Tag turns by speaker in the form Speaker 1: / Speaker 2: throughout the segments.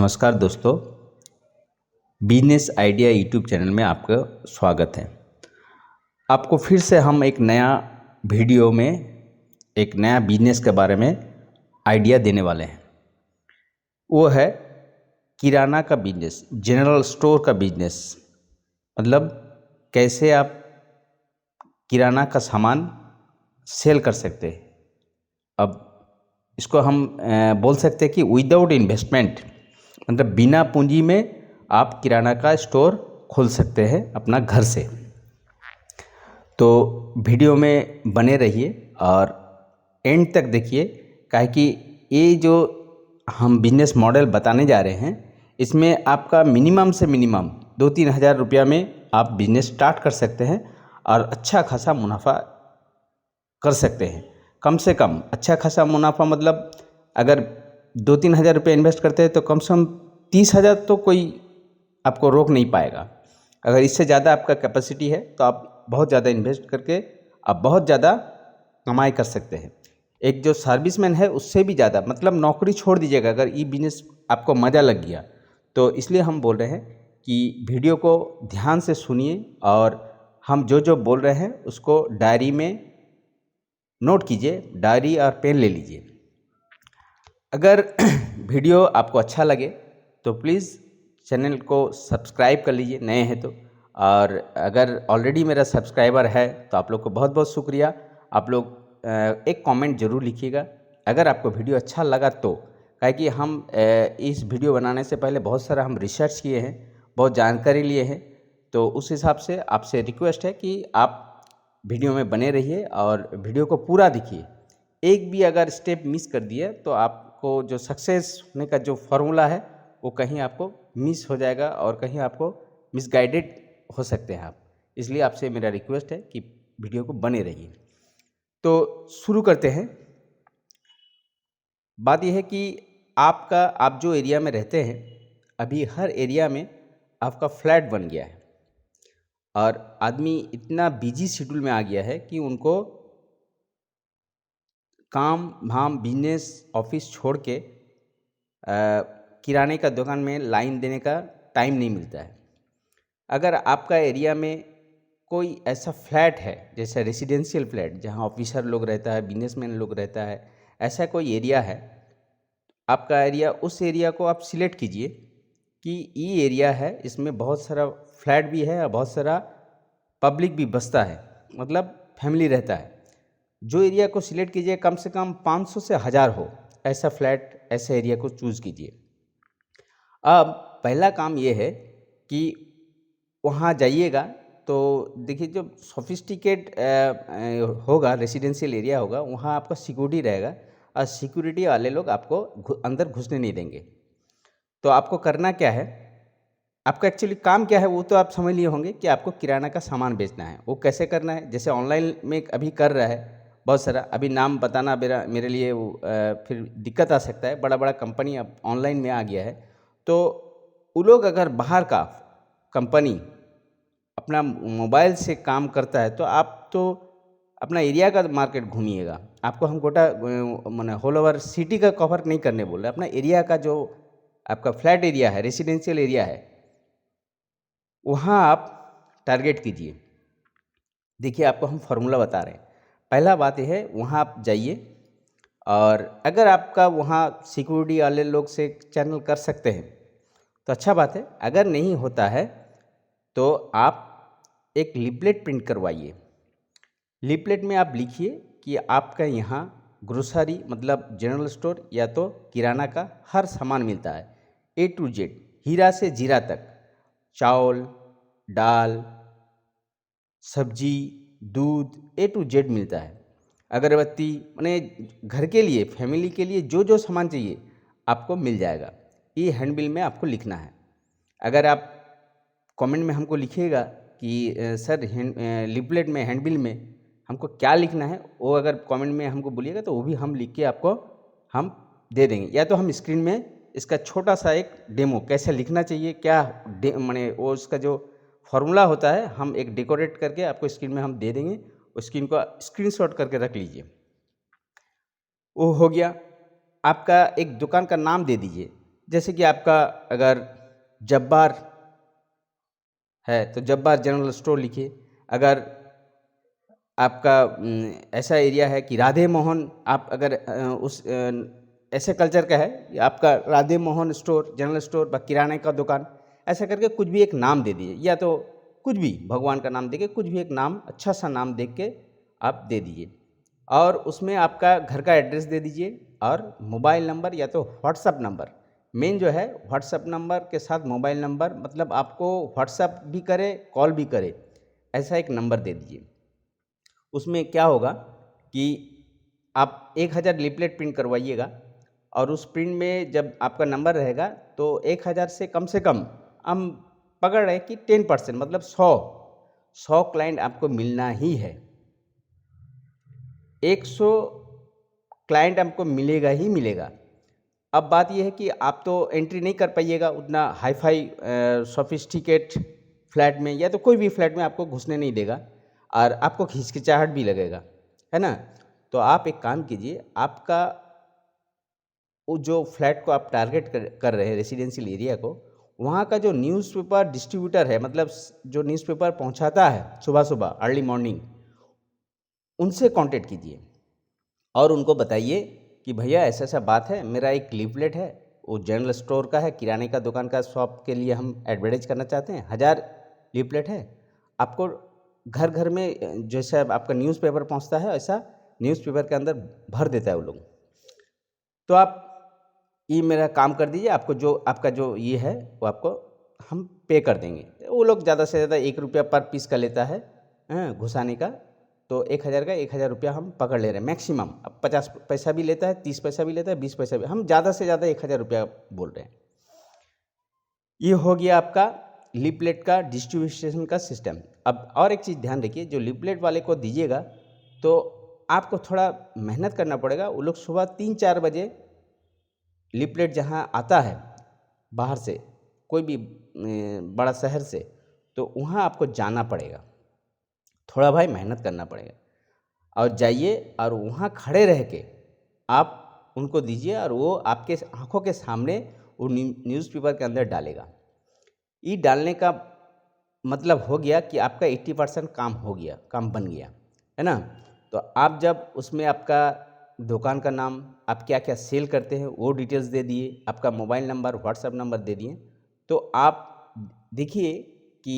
Speaker 1: नमस्कार दोस्तों, business idea YouTube channel में आपका स्वागत है। आपको फिर से हम एक नया वीडियो में एक नया बिजनेस के बारे में आइडिया देने वाले हैं। वो है किराना का बिजनेस, जनरल स्टोर का बिजनेस। मतलब कैसे आप किराना का सामान सेल कर सकते हैं। अब इसको हम बोल सकते हैं कि विदाउट इन्वेस्टमेंट, मतलब बिना पूंजी में आप किराना का स्टोर खोल सकते हैं अपना घर से। तो वीडियो में बने रहिए और एंड तक देखिए, काहे कि ये जो हम बिजनेस मॉडल बताने जा रहे हैं, इसमें आपका मिनिमम से मिनिमम 2-3 हज़ार रुपया में आप बिजनेस स्टार्ट कर सकते हैं और अच्छा खासा मुनाफा कर सकते हैं। कम से कम अच्छा खासा मुनाफा मतलब अगर 2-3 हज़ार रुपये इन्वेस्ट करते हैं तो कम से कम 30 हज़ार तो कोई आपको रोक नहीं पाएगा। अगर इससे ज़्यादा आपका कैपेसिटी है तो आप बहुत ज़्यादा इन्वेस्ट करके आप बहुत ज़्यादा कमाई कर सकते हैं। एक जो सर्विसमैन है उससे भी ज़्यादा, मतलब नौकरी छोड़ दीजिएगा अगर ये बिजनेस आपको मज़ा लग गया तो। इसलिए हम बोल रहे हैं कि वीडियो को ध्यान से सुनिए और हम जो जो बोल रहे हैं उसको डायरी में नोट कीजिए, डायरी और पेन ले लीजिए। अगर वीडियो आपको अच्छा लगे तो प्लीज़ चैनल को सब्सक्राइब कर लीजिए, नए हैं तो। और अगर ऑलरेडी मेरा सब्सक्राइबर है तो आप लोग को बहुत बहुत शुक्रिया। आप लोग एक कमेंट ज़रूर लिखिएगा अगर आपको वीडियो अच्छा लगा तो। काहे कि हम इस वीडियो बनाने से पहले बहुत सारा हम रिसर्च किए हैं, बहुत जानकारी लिए हैं। तो उस हिसाब से आपसे रिक्वेस्ट है कि आप वीडियो में बने रहिए और वीडियो को पूरा देखिए। एक भी अगर स्टेप मिस कर दिए तो आपको जो सक्सेस होने का जो फॉर्मूला है वो कहीं आपको मिस हो जाएगा और कहीं आपको मिसगाइडेड हो सकते हैं आप। इसलिए आपसे मेरा रिक्वेस्ट है कि वीडियो को बने रहिए। तो शुरू करते हैं। बात यह है कि आप जो एरिया में रहते हैं, अभी हर एरिया में आपका फ्लैट बन गया है और आदमी इतना बिजी शेड्यूल में आ गया है कि उनको काम धाम बिजनेस ऑफिस छोड़ के किराने का दुकान में लाइन देने का टाइम नहीं मिलता है। अगर आपका एरिया में कोई ऐसा फ्लैट है, जैसे रेसिडेंशियल फ्लैट जहां ऑफिसर लोग रहता है, बिजनेसमैन लोग रहता है, ऐसा कोई एरिया है आपका एरिया, उस एरिया को आप सिलेक्ट कीजिए कि ये एरिया है, इसमें बहुत सारा फ्लैट भी है और बहुत सारा पब्लिक भी बसता है, मतलब फैमिली रहता है। जो एरिया को सिलेक्ट कीजिए कम से कम 500 से 1000 हो, ऐसा फ्लैट, ऐसा एरिया को चूज़ कीजिए। अब पहला काम ये है कि वहाँ जाइएगा तो देखिए, जो सोफिस्टिकेट होगा, रेसिडेंशियल एरिया होगा, वहाँ आपका सिक्योरिटी रहेगा और सिक्योरिटी वाले लोग आपको अंदर घुसने नहीं देंगे। तो आपको करना क्या है, आपका एक्चुअली काम क्या है वो तो आप समझ लिए होंगे कि आपको किराना का सामान बेचना है। वो कैसे करना है, जैसे ऑनलाइन में अभी कर रहा है बहुत सारा, अभी नाम बताना मेरे लिए वो फिर दिक्कत आ सकता है। बड़ा बड़ा कंपनी अब ऑनलाइन में आ गया है। तो वो लोग अगर बाहर का कंपनी अपना मोबाइल से काम करता है तो आप तो अपना एरिया का मार्केट घूमिएगा। आपको हम गोटा माने होल ओवर सिटी का कवर नहीं करने बोल रहे, अपना एरिया का जो आपका फ्लैट एरिया है, रेसिडेंशियल एरिया है, वहाँ आप टारगेट कीजिए। देखिए, आपको हम फार्मूला बता रहे हैं। पहला बात यह है, वहाँ आप जाइए और अगर आपका वहाँ सिक्योरिटी वाले लोग से चैनल कर सकते हैं तो अच्छा बात है। अगर नहीं होता है तो आप एक लिपलेट प्रिंट करवाइए। लिपलेट में आप लिखिए कि आपका यहाँ ग्रोसरी, मतलब जनरल स्टोर या तो किराना का हर सामान मिलता है, A to Z, हीरा से जीरा तक, चावल, दाल, सब्जी, दूध, A to Z मिलता है। अगरबत्ती, माने घर के लिए, फैमिली के लिए जो जो सामान चाहिए आपको मिल जाएगा। ये हैंडबिल में आपको लिखना है। अगर आप कमेंट में हमको लिखिएगा कि सर लिपलेट में, हैंडबिल में हमको क्या लिखना है, वो अगर कमेंट में हमको बोलिएगा तो वो भी हम लिख के आपको हम दे देंगे। या तो हम स्क्रीन में इसका छोटा सा एक डेमो कैसे लिखना चाहिए, क्या माने वो उसका जो फॉर्मूला होता है, हम एक डेकोरेट करके आपको स्क्रीन में हम दे देंगे। उस स्क्रीन को स्क्रीनशॉट करके रख लीजिए। वो हो गया। आपका एक दुकान का नाम दे दीजिए, जैसे कि आपका अगर जब्बार है तो जब्बार जनरल स्टोर लिखिए। अगर आपका ऐसा एरिया है कि राधे मोहन, आप अगर ऐसे कल्चर का है कि आपका Radhe Mohan store general store व किराने का दुकान, ऐसा करके कुछ भी एक नाम दे दीजिए, या तो कुछ भी भगवान का नाम देके कुछ भी एक नाम, अच्छा सा नाम देख के आप दे दीजिए। और उसमें आपका घर का एड्रेस दे दीजिए और मोबाइल नंबर या तो व्हाट्सअप नंबर, मेन जो है व्हाट्सअप नंबर के साथ मोबाइल नंबर, मतलब आपको व्हाट्सअप भी करे कॉल भी करे, ऐसा एक नंबर दे दीजिए। उसमें क्या होगा कि आप 1000 लीफलेट प्रिंट करवाइएगा, और उस प्रिंट में जब आपका नंबर रहेगा तो 1000 से कम हम पकड़ रहे हैं कि 10%, मतलब 100 क्लाइंट आपको मिलना ही है। 100 क्लाइंट आपको मिलेगा ही मिलेगा। अब बात यह है कि आप तो एंट्री नहीं कर पाइएगा उतना हाई फाई सोफिस्टिकेट फ्लैट में, या तो कोई भी फ्लैट में आपको घुसने नहीं देगा और आपको हिचकिचाहट भी लगेगा, है ना। तो आप एक काम कीजिए, आपका वो जो फ्लैट को आप टारगेट कर रहे हैं रेसिडेंशियल एरिया को, वहाँ का जो न्यूज़पेपर डिस्ट्रीब्यूटर है, मतलब जो न्यूज़पेपर पहुँचाता है सुबह सुबह अर्ली मॉर्निंग, उनसे कांटेक्ट कीजिए और उनको बताइए कि भैया ऐसा ऐसा बात है, मेरा एक लीफलेट है, वो जनरल स्टोर का है, किराने का दुकान का शॉप के लिए हम एडवर्टाइज करना चाहते हैं, 1000 लीफलेट है। आपको घर घर में जैसा आपका न्यूज़पेपर पहुंचता है वैसा न्यूज़पेपर के अंदर भर देता है वो लोग। तो आप ये मेरा काम कर दीजिए, आपको जो आपका जो ये है वो आपको हम पे कर देंगे। वो लोग ज़्यादा से ज़्यादा 1 रुपया पर पीस का लेता है घुसाने का, तो 1000 का 1000 रुपया हम पकड़ ले रहे हैं मैक्सिमम। अब 50 पैसा भी लेता है, 30 पैसा भी लेता है, 20 पैसा भी, हम ज़्यादा से ज़्यादा 1000 रुपया बोल रहे हैं। ये हो गया आपका लीफलेट का डिस्ट्रीब्यूशन का सिस्टम। अब और एक चीज़ ध्यान रखिए, जो लीफलेट वाले को दीजिएगा तो आपको थोड़ा मेहनत करना पड़ेगा। वो लोग सुबह 3-4 बजे लीफलेट जहाँ आता है बाहर से, कोई भी बड़ा शहर से, तो वहाँ आपको जाना पड़ेगा, थोड़ा भाई मेहनत करना पड़ेगा। और जाइए और वहाँ खड़े रह के आप उनको दीजिए और वो आपके आंखों के सामने वो न्यूज़पेपर के अंदर डालेगा। ये डालने का मतलब हो गया कि आपका 80% काम हो गया, काम बन गया, है ना। तो आप जब उसमें आपका दुकान का नाम, आप क्या क्या सेल करते हैं वो डिटेल्स दे दिए, आपका मोबाइल नंबर व्हाट्सएप नंबर दे दिए, तो आप देखिए कि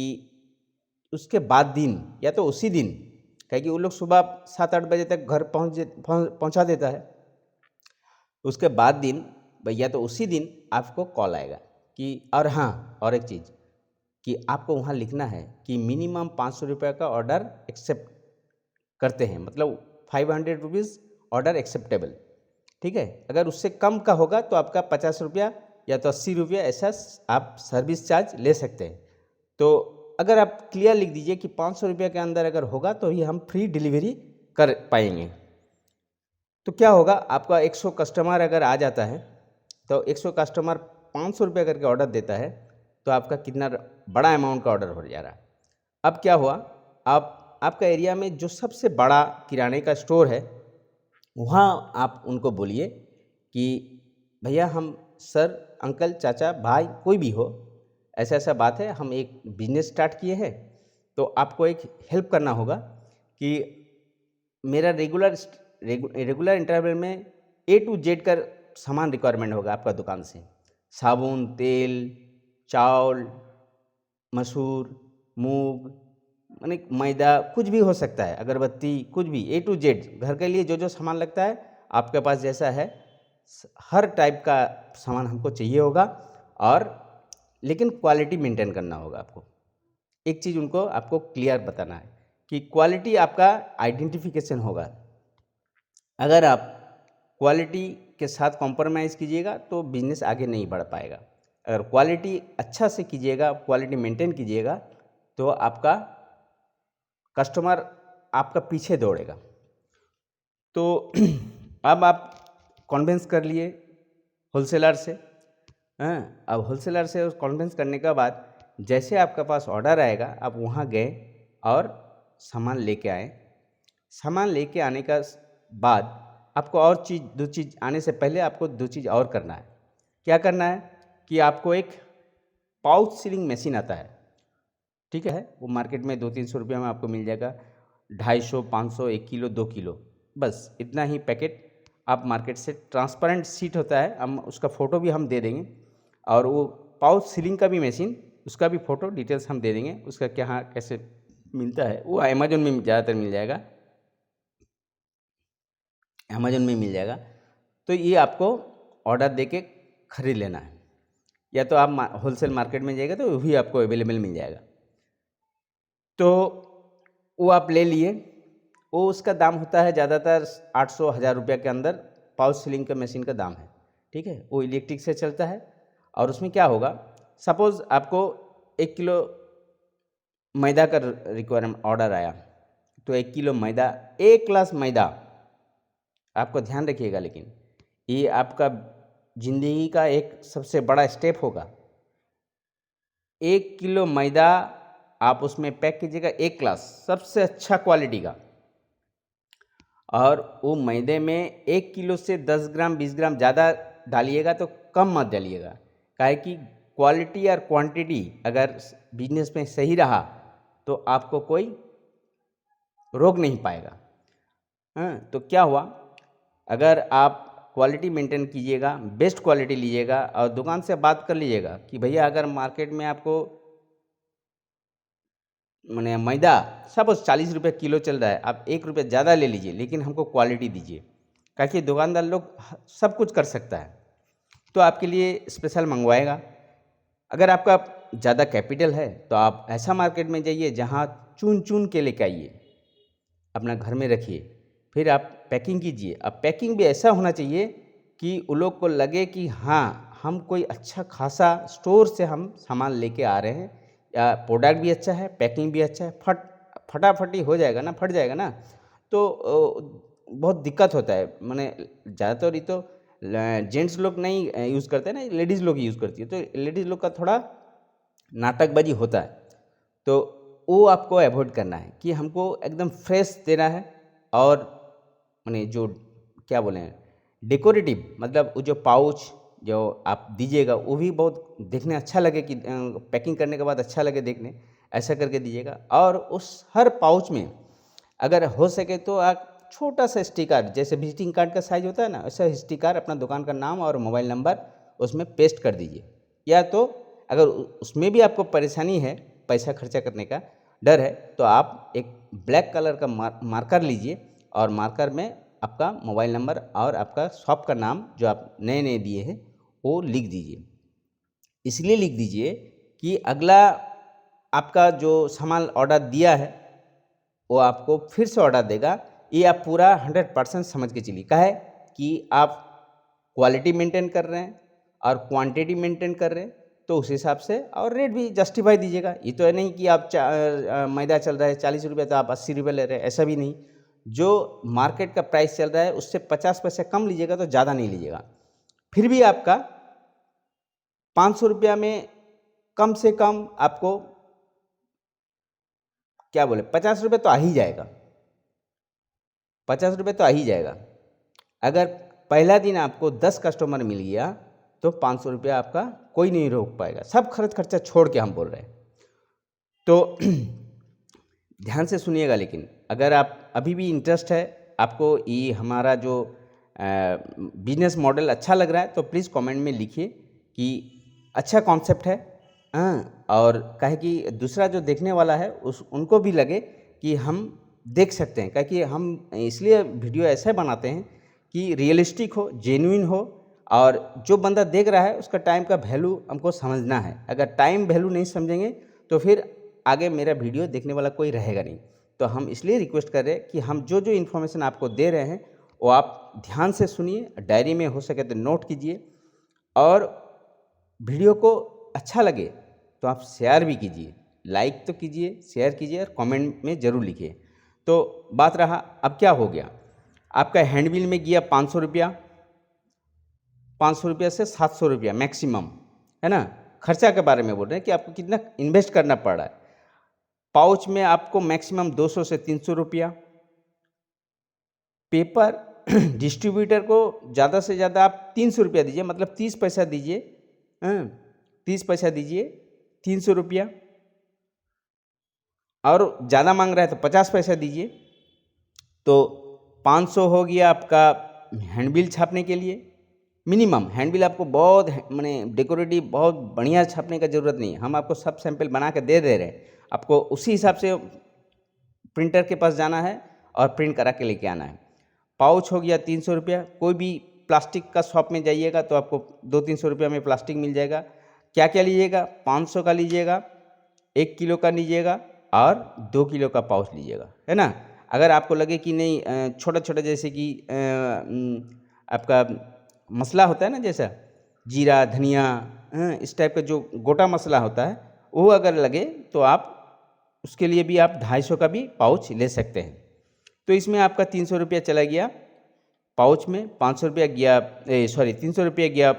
Speaker 1: उसके बाद दिन या तो उसी दिन, क्या कि वो लोग सुबह 7-8 बजे तक घर पहुंचा देता है, उसके बाद दिन भैया तो उसी दिन आपको कॉल आएगा कि, और हाँ और एक चीज़ कि आपको वहाँ लिखना है कि मिनिमम 500 रुपये का ऑर्डर एक्सेप्ट करते हैं, मतलब 500 रुपीज़ ऑर्डर एक्सेप्टेबल, ठीक है। अगर उससे कम का होगा तो आपका 50 रुपया या तो 80 रुपया ऐसा आप सर्विस चार्ज ले सकते हैं। तो अगर आप क्लियर लिख दीजिए कि 500 रुपये के अंदर अगर होगा तो ही हम फ्री डिलीवरी कर पाएंगे। तो क्या होगा, आपका 100 कस्टमर अगर आ जाता है तो 100 कस्टमर 500 रुपये करके ऑर्डर देता है, तो आपका कितना बड़ा अमाउंट का ऑर्डर हो जा रहा है। अब क्या हुआ, आपका एरिया में जो सबसे बड़ा किराने का स्टोर है, वहाँ आप उनको बोलिए कि भैया हम, सर, अंकल, चाचा, भाई, कोई भी हो, ऐसा ऐसा बात है, हम एक बिजनेस स्टार्ट किए हैं, तो आपको एक हेल्प करना होगा कि मेरा रेगुलर इंटरवल में A to Z का सामान रिक्वायरमेंट होगा आपका दुकान से, साबुन, तेल, चावल, मसूर, मूंग, माने मैदा, कुछ भी हो सकता है, अगरबत्ती, कुछ भी A to Z घर के लिए जो जो सामान लगता है आपके पास जैसा है, हर टाइप का सामान हमको चाहिए होगा। और लेकिन क्वालिटी मेंटेन करना होगा आपको। एक चीज़ उनको आपको क्लियर बताना है कि क्वालिटी आपका आइडेंटिफिकेशन होगा। अगर आप क्वालिटी के साथ कॉम्प्रोमाइज़ कीजिएगा तो बिजनेस आगे नहीं बढ़ पाएगा। अगर क्वालिटी अच्छा से कीजिएगा, क्वालिटी मेंटेन कीजिएगा, तो आपका कस्टमर आपका पीछे दौड़ेगा। तो अब आप कन्विंस कर लिए होलसेलर से, हाँ। अब होलसेलर से कन्विंस करने के बाद जैसे आपके पास ऑर्डर आएगा, आप वहाँ गए और सामान लेके आए। सामान लेके आने का बाद आपको और चीज़, दो चीज़ आने से पहले आपको दो चीज़ और करना है। क्या करना है कि आपको एक पाउच सीलिंग मशीन आता है, ठीक है, वो मार्केट में 200-300 रुपये में आपको मिल जाएगा। 250, 500, 1 किलो, 2 किलो, बस इतना ही पैकेट आप मार्केट से, ट्रांसपेरेंट शीट होता है, हम उसका फ़ोटो भी हम दे देंगे। और वो पाउच सीलिंग का भी मशीन, उसका भी फ़ोटो डिटेल्स हम दे देंगे, उसका क्या कैसे मिलता है वो अमेज़न में ज़्यादातर मिल जाएगा, अमेज़न में मिल जाएगा। तो ये आपको ऑर्डर दे के खरीद लेना है, या तो आप होलसेल मार्केट में जाइएगा तो वो भी आपको अवेलेबल मिल जाएगा। तो वो आप ले लिए, वो उसका दाम होता है ज़्यादातर 800-1000 रुपये के अंदर पाउच सीलिंग का मशीन का दाम है, ठीक है। वो इलेक्ट्रिक से चलता है। और उसमें क्या होगा, सपोज़ आपको 1 किलो मैदा का रिक्वायरमेंट ऑर्डर आया, तो 1 किलो मैदा, 1 ग्लास मैदा, आपको ध्यान रखिएगा, लेकिन ये आपका ज़िंदगी का एक सबसे बड़ा स्टेप होगा। 1 किलो मैदा आप उसमें पैक कीजिएगा, 1 ग्लास सबसे अच्छा क्वालिटी का, और वो मैदे में 1 किलो से 10 ग्राम 20 ग्राम ज़्यादा डालिएगा, तो कम मत डालिएगा, काहे कि क्वालिटी और क्वांटिटी अगर बिजनेस में सही रहा तो आपको कोई रोक नहीं पाएगा। हाँ, तो क्या हुआ, अगर आप क्वालिटी मेंटेन कीजिएगा, बेस्ट क्वालिटी लीजिएगा, और दुकान से बात कर लीजिएगा कि भैया अगर मार्केट में आपको मैंने मैदा सपोज 40 रुपये किलो चल रहा है, आप 1 रुपये ज़्यादा ले लीजिए, लेकिन हमको क्वालिटी दीजिए, ताकि दुकानदार लोग सब कुछ कर सकता है, तो आपके लिए स्पेशल मंगवाएगा। अगर आपका ज़्यादा कैपिटल है तो आप ऐसा मार्केट में जाइए जहाँ चुन चुन के लेके आइए, अपना घर में रखिए, फिर आप पैकिंग कीजिए। अब पैकिंग भी ऐसा होना चाहिए कि उन लोग को लगे कि हाँ, हम कोई अच्छा खासा स्टोर से हम सामान लेके आ रहे हैं, या प्रोडक्ट भी अच्छा है, पैकिंग भी अच्छा है, फटाफटी हो जाएगा ना, फट जाएगा ना, तो बहुत दिक्कत होता है। मैंने ज़्यादातर ये तो जेंट्स लोग नहीं यूज़ करते ना, लेडीज़ लोग यूज़ करती है, तो लेडीज़ लोग का थोड़ा नाटकबाजी होता है, तो वो आपको अवॉइड करना है कि हमको एकदम फ्रेश देना है। और माने जो क्या बोलें, डेकोरेटिव, मतलब वो जो पाउच जो आप दीजिएगा वो भी बहुत देखने अच्छा लगे, कि पैकिंग करने के बाद अच्छा लगे देखने, ऐसा करके दीजिएगा। और उस हर पाउच में अगर हो सके तो आप छोटा सा स्टिकर, जैसे विजिटिंग कार्ड का साइज होता है ना, ऐसा स्टिकर अपना दुकान का नाम और मोबाइल नंबर उसमें पेस्ट कर दीजिए। या तो अगर उसमें भी आपको परेशानी है, पैसा खर्चा करने का डर है, तो आप एक ब्लैक कलर का मार्कर लीजिए, और मार्कर में आपका मोबाइल नंबर और आपका शॉप का नाम जो आप नए नए दिए हैं वो लिख दीजिए। इसलिए लिख दीजिए कि अगला आपका जो सामान ऑर्डर दिया है वो आपको फिर से ऑर्डर देगा, ये आप पूरा 100% समझ के चलिए। क्या है कि आप क्वालिटी मेंटेन कर रहे हैं और क्वांटिटी मेंटेन कर रहे हैं, तो उस हिसाब से और रेट भी जस्टिफाई दीजिएगा। ये तो है नहीं कि आप मैदा चल रहा है 40 रुपये तो आप 80 रुपये ले रहे हैं, ऐसा भी नहीं। जो मार्केट का प्राइस चल रहा है उससे 50 पैसे कम लीजिएगा, तो ज़्यादा नहीं लीजिएगा। फिर भी आपका 500 रुपया में कम से कम आपको क्या बोले 50 रुपये तो आ ही जाएगा, 50 रुपये तो आ ही जाएगा। अगर पहला दिन आपको 10 कस्टमर मिल गया तो 500 रुपया आपका कोई नहीं रोक पाएगा, सब खर्च खर्चा छोड़ के हम बोल रहे हैं। तो ध्यान से सुनिएगा, लेकिन अगर आप अभी भी इंटरेस्ट है, आपको ये हमारा जो बिजनेस मॉडल अच्छा लग रहा है, तो प्लीज़ कमेंट में लिखिए कि अच्छा कॉन्सेप्ट है। और कहे कि दूसरा जो देखने वाला है उनको भी लगे कि हम देख सकते हैं, क्योंकि हम इसलिए वीडियो ऐसे बनाते हैं कि रियलिस्टिक हो, जेन्युइन हो, और जो बंदा देख रहा है उसका टाइम का वैल्यू हमको समझना है। अगर टाइम वैल्यू नहीं समझेंगे तो फिर आगे मेरा वीडियो देखने वाला कोई रहेगा नहीं। तो हम इसलिए रिक्वेस्ट कर रहे हैं कि हम जो जो इन्फॉर्मेशन आपको दे रहे हैं वो आप ध्यान से सुनिए, डायरी में हो सके तो नोट कीजिए, और वीडियो को अच्छा लगे तो आप शेयर भी कीजिए, लाइक तो कीजिए, शेयर कीजिए, और कमेंट में ज़रूर लिखिए। तो बात रहा, अब क्या हो गया, आपका हैंडबिल में गया 500 रुपया, 500 रुपया से 700 रुपया मैक्सिमम, है ना। खर्चा के बारे में बोल रहे हैं कि आपको कितना इन्वेस्ट करना पड़ रहा है। पाउच में आपको मैक्सिमम 200 से 300 रुपया। पेपर डिस्ट्रीब्यूटर को ज़्यादा से ज़्यादा आप 300 रुपया दीजिए, मतलब 30 पैसा दीजिए हाँ, 30 पैसा दीजिए, 300 रुपया। और ज़्यादा मांग रहा है तो 50 पैसा दीजिए। तो 500 हो गया आपका हैंडबिल छापने के लिए। मिनिमम हैंडबिल आपको बहुत माने डेकोरेटिव बहुत बढ़िया छापने का ज़रूरत नहीं है, हम आपको सब सैंपल बना के दे रहे हैं। आपको उसी हिसाब से प्रिंटर के पास जाना है और प्रिंट करा के लेके आना है। पाउच हो गया 300 रुपया। कोई भी प्लास्टिक का शॉप में जाइएगा तो आपको 200-300 रुपया में प्लास्टिक मिल जाएगा। क्या क्या लीजिएगा? 500 का लीजिएगा, 1 किलो का लीजिएगा और 2 किलो का पाउच लीजिएगा, है ना। अगर आपको लगे कि नहीं छोटा छोटा जैसे कि आपका मसाला होता है ना, जैसा जीरा धनिया इस टाइप का जो गोटा मसाला होता है, वो अगर लगे तो आप उसके लिए भी आप 250 का भी पाउच ले सकते हैं। तो इसमें आपका 300 रुपया चला गया पाउच में, 500 रुपया गया 300 रुपया गया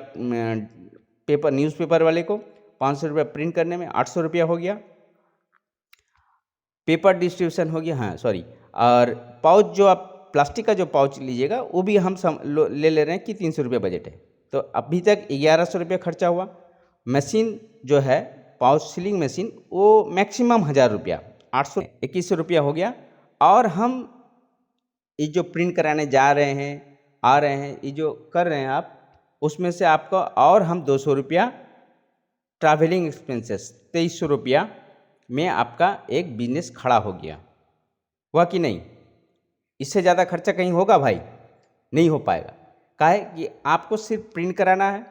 Speaker 1: पेपर न्यूज़पेपर वाले को, 500 रुपया प्रिंट करने में, 800 रुपया हो गया। पेपर डिस्ट्रीब्यूशन हो गया, हाँ सॉरी। और पाउच जो आप प्लास्टिक का जो पाउच लीजिएगा वो भी हम ले रहे हैं कि 300 रुपया बजट है। तो अभी तक 1100 रुपया खर्चा हुआ। मशीन जो है पाउच सीलिंग मशीन वो मैक्सिमम 1000 रुपया, 800 2100 रुपया हो गया। और हम ये जो प्रिंट कराने जा रहे हैं आ रहे हैं ये जो कर रहे हैं आप, उसमें से आपको और हम 200 रुपया ट्रैवलिंग एक्सपेंसेस 2300 रुपया में आपका एक बिजनेस खड़ा हो गया। हुआ कि नहीं? इससे ज़्यादा खर्चा कहीं होगा भाई? नहीं हो पाएगा। काहे कि आपको सिर्फ प्रिंट कराना है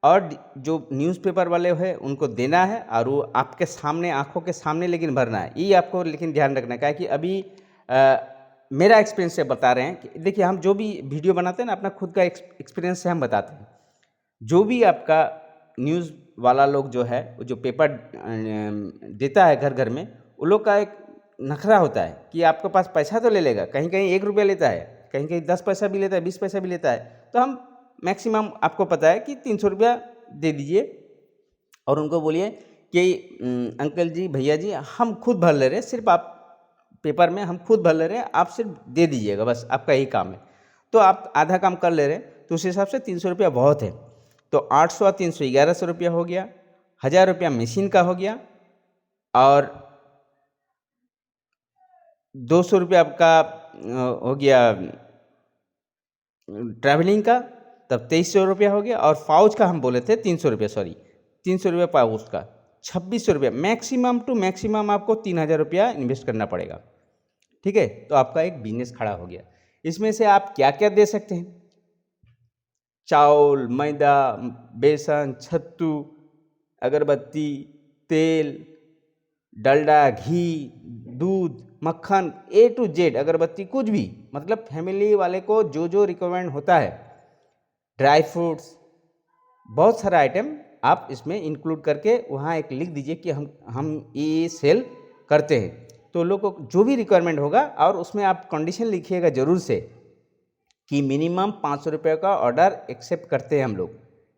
Speaker 1: और जो न्यूज़पेपर वाले हैं उनको देना है और वो आपके सामने आंखों के सामने लेकिन भरना है। ये आपको लेकिन ध्यान रखना है। काहे कि अभी मेरा एक्सपीरियंस से बता रहे हैं कि देखिए हम जो भी वीडियो बनाते हैं ना अपना खुद का एक्सपीरियंस से हम बताते हैं। जो भी आपका न्यूज़ वाला लोग जो है जो पेपर देता है घर घर में, वो लोग का एक नखरा होता है कि आपके पास पैसा तो ले लेगा, कहीं कहीं 1 रुपया लेता है, कहीं कहीं 10 पैसा भी लेता है, 20 पैसा भी लेता है। तो हम मैक्सिमम आपको पता है कि 300 रुपया दे दीजिए और उनको बोलिए कि अंकल जी भैया जी हम खुद भर ले रहे हैं, सिर्फ आप पेपर में हम खुद भर ले रहे हैं, आप सिर्फ दे दीजिएगा, बस आपका यही काम है। तो आप आधा काम कर ले रहे हैं तो उस हिसाब से 300 रुपया बहुत है। तो 800 और 300 1100 रुपया हो गया। 1000 रुपया मशीन का हो गया और 200 रुपया आपका हो गया ट्रैवलिंग का, तब 2300 रुपया हो गया। और पाउच का हम बोले थे 300 रुपया, सॉरी 300 रुपया पाउच का, 2600 रुपया। मैक्सिमम टू मैक्सिमम आपको 3000 रुपया इन्वेस्ट करना पड़ेगा, ठीक है। तो आपका एक बिजनेस खड़ा हो गया। इसमें से आप क्या क्या दे सकते हैं? चावल, मैदा, बेसन, सत्तू, अगरबत्ती, तेल, डलडा, घी, दूध, मक्खन, A to Z, अगरबत्ती, कुछ भी, मतलब फैमिली वाले को जो जो रिक्वायरमेंट होता है, ड्राई फ्रूट्स, बहुत सारा आइटम आप इसमें इंक्लूड करके वहाँ एक लिख दीजिए कि हम ये सेल करते हैं। तो लोगों को जो भी रिक्वायरमेंट होगा और उसमें आप कंडीशन लिखिएगा ज़रूर से कि मिनिमम 500 रुपये का ऑर्डर एक्सेप्ट करते हैं हम लोग,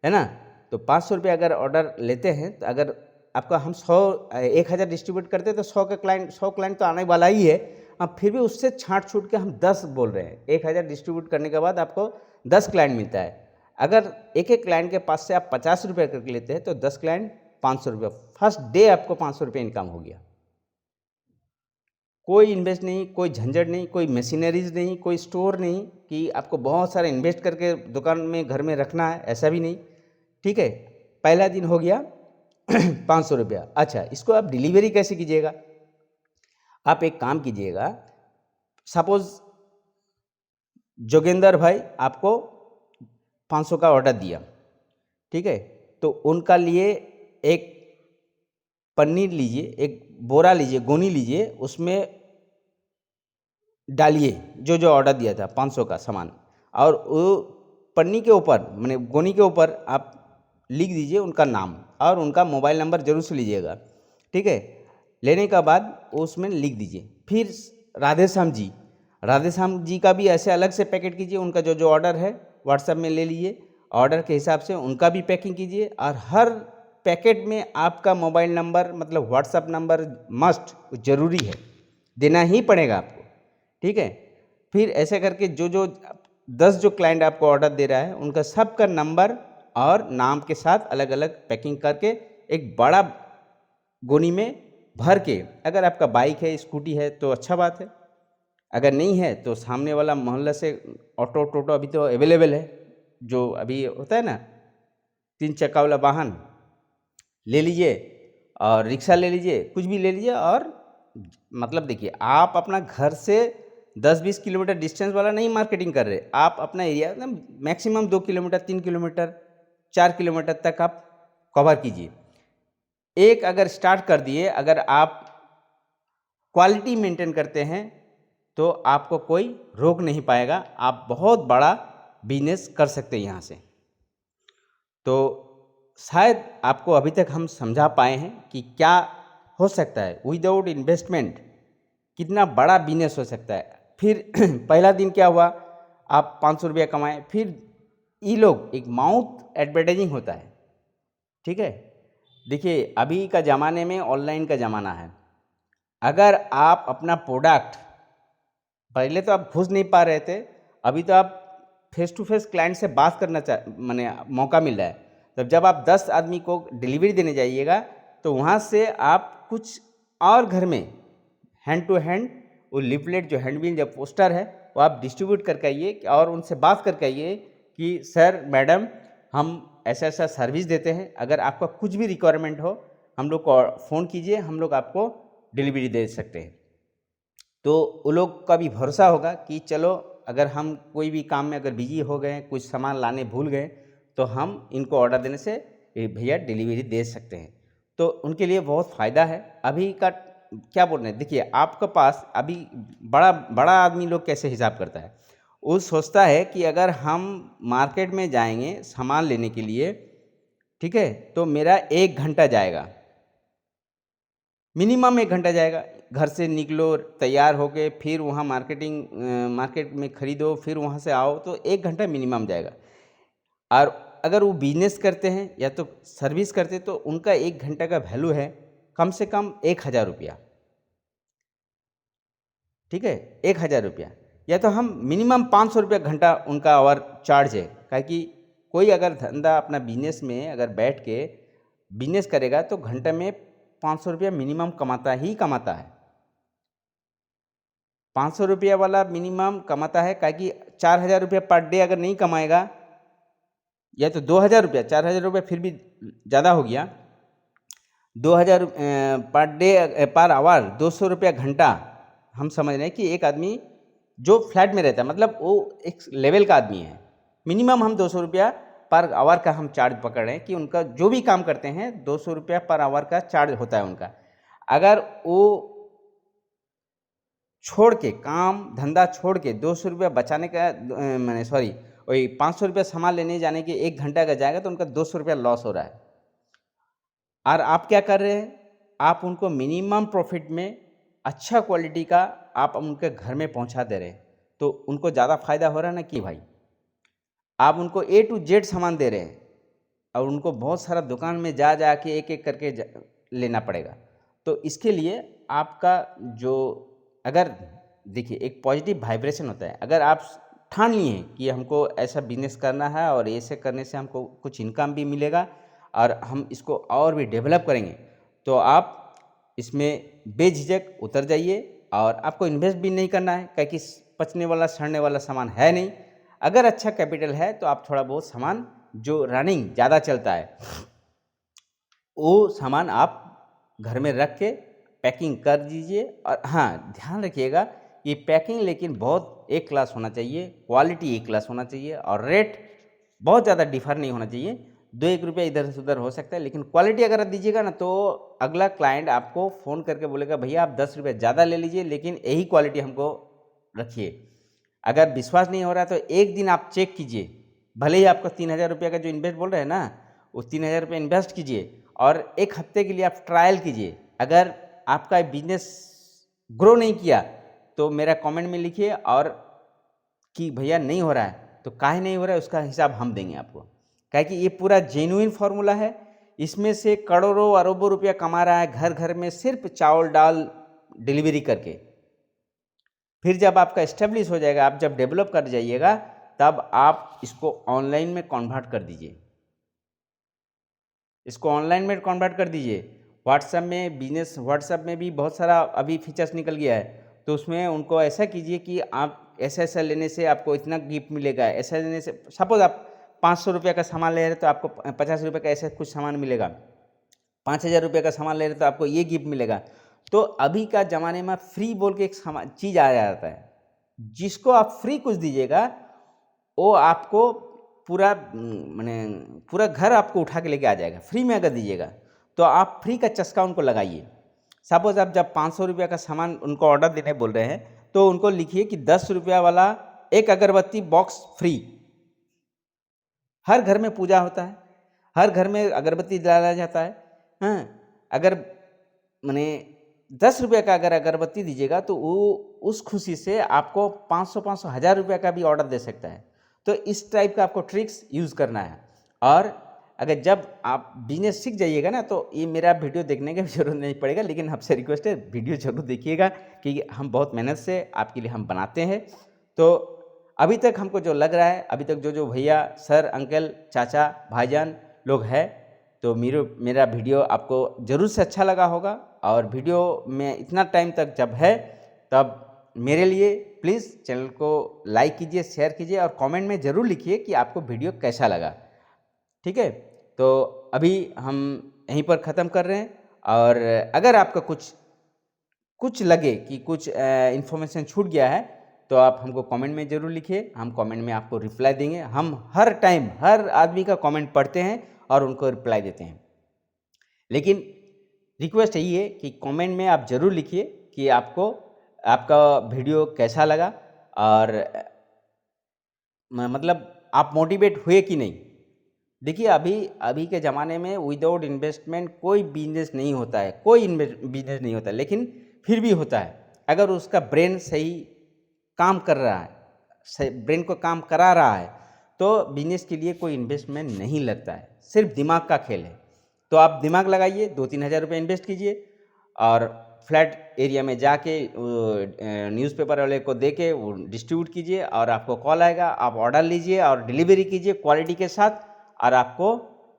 Speaker 1: है ना। तो 500 रुपये अगर ऑर्डर लेते हैं तो अगर आपका हम 1000 डिस्ट्रीब्यूट करते हैं तो 100 क्लाइंट तो आने वाला ही है। अब फिर भी उससे छांट छूट के हम 10 बोल रहे हैं। 1000 डिस्ट्रीब्यूट करने के बाद आपको 10 क्लाइंट मिलता है। अगर एक एक क्लाइंट के पास से आप 50 रुपये करके लेते हैं तो 10 क्लाइंट 500 रुपये, फर्स्ट डे आपको 500 रुपये इनकम हो गया। कोई इन्वेस्ट नहीं, कोई झंझट नहीं, कोई मशीनरीज नहीं, कोई स्टोर नहीं कि आपको बहुत सारा इन्वेस्ट करके दुकान में घर में रखना है, ऐसा भी नहीं, ठीक है। पहला दिन हो गया 500 रुपया। अच्छा, इसको आप डिलीवरी कैसे कीजिएगा? आप एक काम कीजिएगा, सपोज जोगेंद्र भाई आपको 500 का ऑर्डर दिया, ठीक है। तो उनका लिए एक पन्नी लीजिए, एक बोरा लीजिए, गोनी लीजिए, उसमें डालिए जो जो ऑर्डर दिया था 500 का सामान, और वो पन्नी के ऊपर माने गोनी के ऊपर आप लिख दीजिए उनका नाम और उनका मोबाइल नंबर जरूर से लीजिएगा, ठीक है। लेने के बाद उसमें लिख दीजिए। फिर राधे श्याम जी का भी ऐसे अलग से पैकेट कीजिए। उनका जो जो ऑर्डर है व्हाट्सएप में ले लीजिए, ऑर्डर के हिसाब से उनका भी पैकिंग कीजिए। और हर पैकेट में आपका मोबाइल नंबर मतलब व्हाट्सएप नंबर मस्ट ज़रूरी है, देना ही पड़ेगा आपको, ठीक है। फिर ऐसे करके जो जो 10 जो क्लाइंट आपको ऑर्डर दे रहा है उनका सबका नंबर और नाम के साथ अलग अलग पैकिंग करके एक बड़ा गोनी में भर के, अगर आपका बाइक है, स्कूटी है तो अच्छा बात है, अगर नहीं है तो सामने वाला मोहल्ला से ऑटो टोटो अभी तो अवेलेबल है, जो अभी होता है ना 3 चक्का वाला वाहन ले लीजिए और रिक्शा ले लीजिए, कुछ भी ले लीजिए। और मतलब देखिए, आप अपना घर से 10-20 किलोमीटर डिस्टेंस वाला नहीं मार्केटिंग कर रहे, आप अपना area maximum 2 kilometre, 3 kilometre, 4 kilometre तक आप कवर कीजिए। एक अगर स्टार्ट कर दिए, अगर आप क्वालिटी मेंटेन करते हैं तो आपको कोई रोक नहीं पाएगा, आप बहुत बड़ा बिजनेस कर सकते हैं यहाँ से। तो शायद आपको अभी तक हम समझा पाए हैं कि क्या हो सकता है विदाउट इन्वेस्टमेंट, कितना बड़ा बिजनेस हो सकता है। फिर पहला दिन क्या हुआ, आप 500 रुपया कमाए, फिर ये लोग एक माउथ एडवर्टाइजिंग होता है, ठीक है। देखिए अभी का ज़माने में ऑनलाइन का ज़माना है, अगर आप अपना प्रोडक्ट, पहले तो आप घुस नहीं पा रहे थे, अभी तो आप फेस टू फेस क्लाइंट से बात करना माने मौका मिल रहा है। तब जब आप 10 आदमी को डिलीवरी देने जाइएगा तो वहाँ से आप कुछ और घर में हैंड टू हैंड वो लिफलेट जो हैंडबिल जो पोस्टर है वो आप डिस्ट्रीब्यूट करके आइए और उनसे बात करके आइए कि सर मैडम हम ऐसा ऐसा सर्विस देते हैं, अगर आपका कुछ भी रिक्वायरमेंट हो हम लोग को फ़ोन कीजिए, हम लोग आपको डिलीवरी दे सकते हैं। तो वो लोग का भी भरोसा होगा कि चलो अगर हम कोई भी काम में अगर बिजी हो गए, कुछ सामान लाने भूल गए, तो हम इनको ऑर्डर देने से भैया डिलीवरी दे सकते हैं। तो उनके लिए बहुत फ़ायदा है। अभी का क्या बोल रहे हैं, देखिए आपके पास अभी बड़ा बड़ा आदमी लोग कैसे हिसाब करता है, वो सोचता है कि अगर हम मार्केट में जाएंगे सामान लेने के लिए, ठीक है, तो मेरा 1 घंटा जाएगा, मिनिमम 1 घंटा जाएगा। घर से निकलो तैयार होके फिर वहाँ मार्केट में ख़रीदो, फिर वहाँ से आओ, तो 1 घंटा मिनिमम जाएगा। और अगर वो बिजनेस करते हैं या तो सर्विस करते हैं तो उनका 1 घंटा का वैल्यू है कम से कम 1000 रुपया, ठीक है, 1000 रुपया। या तो हम मिनिमम 500 रुपया घंटा उनका आवर चार्ज है, क्योंकि कोई अगर धंधा अपना बिजनेस में अगर बैठ के बिजनेस करेगा तो घंटे में 500 रुपया मिनिमम कमाता ही कमाता है। 500 रुपया वाला मिनिमम कमाता है, क्योंकि 4000 रुपया पर डे अगर नहीं कमाएगा, या तो 2000 रुपया, 4000 रुपया फिर भी ज़्यादा हो गया, 2000 पर डे पर आवर 200 रुपया घंटा। हम समझ रहे हैं कि एक आदमी जो फ्लैट में रहता है, मतलब वो एक लेवल का आदमी है, मिनिमम हम 200 रुपया पर आवर का हम चार्ज पकड़ रहे हैं कि उनका जो भी काम करते हैं 200 रुपया पर आवर का चार्ज होता है उनका। अगर वो छोड़ के, काम धंधा छोड़ के 200 रुपया बचाने का मैंने सॉरी वही 500 रुपया सामान लेने जाने के 1 घंटा का जाएगा तो उनका 200 रुपया लॉस हो रहा है। और आप क्या कर रहे हैं, आप उनको मिनिमम प्रॉफिट में अच्छा क्वालिटी का आप उनके घर में पहुंचा दे रहे हैं, तो उनको ज़्यादा फायदा हो रहा है ना कि भाई आप उनको A to Z सामान दे रहे हैं और उनको बहुत सारा दुकान में जा जा के एक एक करके लेना पड़ेगा। तो इसके लिए आपका जो, अगर देखिए एक पॉजिटिव वाइब्रेशन होता है, अगर आप ठान लिए कि हमको ऐसा बिजनेस करना है और ऐसे करने से हमको कुछ इनकम भी मिलेगा और हम इसको और भी डेवलप करेंगे, तो आप इसमें बेझिझक उतर जाइए। और आपको इन्वेस्ट भी नहीं करना है, क्योंकि पचने वाला सड़ने वाला सामान है नहीं। अगर अच्छा कैपिटल है तो आप थोड़ा बहुत सामान जो रनिंग ज़्यादा चलता है वो सामान आप घर में रख के पैकिंग कर दीजिए। और हाँ, ध्यान रखिएगा कि पैकिंग लेकिन बहुत एक क्लास होना चाहिए, क्वालिटी एक क्लास होना चाहिए और रेट बहुत ज़्यादा डिफर नहीं होना चाहिए। 2-1 रुपया इधर से उधर हो सकता है, लेकिन क्वालिटी अगर आप दीजिएगा ना तो अगला क्लाइंट आपको फ़ोन करके बोलेगा भैया आप 10 रुपये ज़्यादा ले लीजिए लेकिन यही क्वालिटी हमको रखिए। अगर विश्वास नहीं हो रहा तो एक दिन आप चेक कीजिए, भले ही आपका 3000 रुपये का जो इन्वेस्ट बोल रहे हैं ना, उस 3000 रुपये इन्वेस्ट कीजिए और 1 हफ्ते के लिए आप ट्रायल कीजिए। अगर आपका बिजनेस ग्रो नहीं किया तो मेरा कमेंट में लिखिए, और कि भैया नहीं हो रहा है तो काहे नहीं हो रहा है उसका हिसाब हम देंगे आपको, क्योंकि ये पूरा जेन्युइन फार्मूला है। इसमें से करोड़ों अरबों रुपया कमा रहा है घर घर में सिर्फ चावल दाल डिलीवरी करके। फिर जब आपका इस्टेब्लिश हो जाएगा, आप जब डेवलप कर जाइएगा, तब आप इसको ऑनलाइन में कन्वर्ट कर दीजिए। इसको ऑनलाइन में कन्वर्ट कर दीजिए। व्हाट्सएप में बिजनेस, व्हाट्सएप में भी बहुत सारा अभी फीचर्स निकल गया है, तो उसमें उनको ऐसा कीजिए कि आप ऐसा लेने से आपको इतना गिफ्ट मिलेगा, ऐसा लेने से सपोज़ आप 500 रुपये का सामान ले रहे हैं तो आपको 50 रुपये का ऐसा कुछ सामान मिलेगा, 5000 रुपये का सामान ले रहे हैं तो आपको ये गिफ्ट मिलेगा। तो अभी का ज़माने में फ्री बोल के एक चीज़ आ जाता है, जिसको आप फ्री कुछ दीजिएगा वो आपको पूरा माने पूरा घर आपको उठा के लेके आ जाएगा। फ्री में अगर दीजिएगा तो आप फ्री का चस्का उनको लगाइए। सपोज आप जब 500 रुपये का सामान उनको ऑर्डर देने बोल रहे हैं तो उनको लिखिए कि 10 रुपया वाला एक अगरबत्ती बॉक्स फ्री। हर घर में पूजा होता है, हर घर में अगरबत्ती जलाया जाता है। हाँ, अगर माने 10 रुपये का अगर अगरबत्ती दीजिएगा तो वो उस खुशी से आपको 500 1000 रुपये का भी ऑर्डर दे सकता है। तो इस टाइप का आपको ट्रिक्स यूज़ करना है। और अगर जब आप बिजनेस सीख जाइएगा ना तो ये मेरा वीडियो देखने की जरूरत नहीं पड़ेगा, लेकिन आपसे रिक्वेस्ट है वीडियो जरूर देखिएगा क्योंकि हम बहुत मेहनत से आपके लिए हम बनाते हैं। तो अभी तक हमको जो लग रहा है, अभी तक जो भैया, सर, अंकल, चाचा, भाईजान लोग हैं, तो मेरा वीडियो आपको ज़रूर से अच्छा लगा होगा। और वीडियो में इतना टाइम तक जब है तब मेरे लिए प्लीज़ चैनल को लाइक कीजिए, शेयर कीजिए और कमेंट में ज़रूर लिखिए कि आपको वीडियो कैसा लगा। ठीक है, तो अभी हम यहीं पर ख़त्म कर रहे हैं। और अगर आपका कुछ लगे कि कुछ इन्फॉर्मेशन छूट गया है तो आप हमको कमेंट में ज़रूर लिखिए, हम कमेंट में आपको रिप्लाई देंगे। हम हर टाइम हर आदमी का कमेंट पढ़ते हैं और उनको रिप्लाई देते हैं। लेकिन रिक्वेस्ट यही है कि कमेंट में आप ज़रूर लिखिए कि आपका वीडियो कैसा लगा और मतलब आप मोटिवेट हुए कि नहीं। देखिए अभी के ज़माने में विदाउट इन्वेस्टमेंट कोई बिजनेस नहीं होता है, कोई बिजनेस नहीं होता है, लेकिन फिर भी होता है अगर उसका ब्रेन सही काम कर रहा है, सही ब्रेन को काम करा रहा है तो बिजनेस के लिए कोई इन्वेस्टमेंट नहीं लगता है, सिर्फ दिमाग का खेल है। तो आप दिमाग लगाइए, 2-3 हज़ार रुपये इन्वेस्ट कीजिए और फ्लैट एरिया में जाके न्यूज़पेपर वाले को दे के वो डिस्ट्रीब्यूट कीजिए और आपको कॉल आएगा, आप ऑर्डर लीजिए और डिलीवरी कीजिए क्वालिटी के साथ और आपको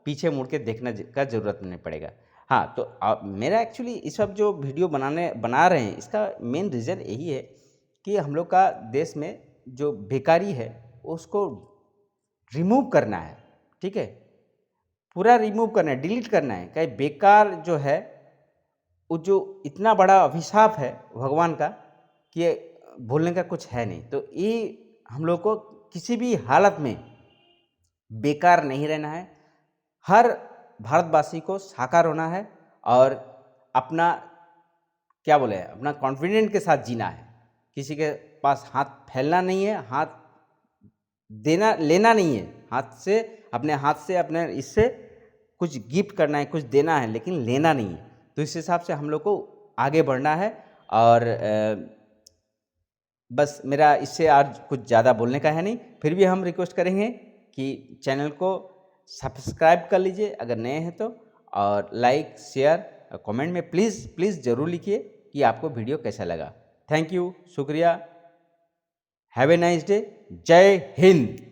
Speaker 1: पीछे मुड़ के देखने का ज़रूरत नहीं पड़ेगा। हाँ, तो मेरा एक्चुअली इस सब जो वीडियो बना रहे हैं इसका मेन रीज़न यही है कि हम लोग का देश में जो बेकारी है उसको रिमूव करना है। ठीक है, पूरा रिमूव करना है, डिलीट करना है। कहीं बेकार जो है वो जो इतना बड़ा अभिशाप है भगवान का कि भूलने का कुछ है नहीं। तो ये हम लोग को किसी भी हालत में बेकार नहीं रहना है, हर भारतवासी को साकार होना है और अपना क्या बोले अपना कॉन्फिडेंट के साथ जीना है। किसी के पास हाथ फैलना नहीं है, हाथ देना लेना नहीं है, अपने हाथ से अपने इससे कुछ गिफ्ट करना है, कुछ देना है, लेकिन लेना नहीं है। तो इस हिसाब से हम लोग को आगे बढ़ना है। और बस मेरा इससे आज कुछ ज़्यादा बोलने का है नहीं, फिर भी हम रिक्वेस्ट करेंगे कि चैनल को सब्सक्राइब कर लीजिए अगर नए हैं तो, और लाइक शेयर कमेंट में प्लीज़ ज़रूर लिखिए कि आपको वीडियो कैसा लगा। थैंक यू, शुक्रिया, हैव ए नाइस डे, जय हिंद।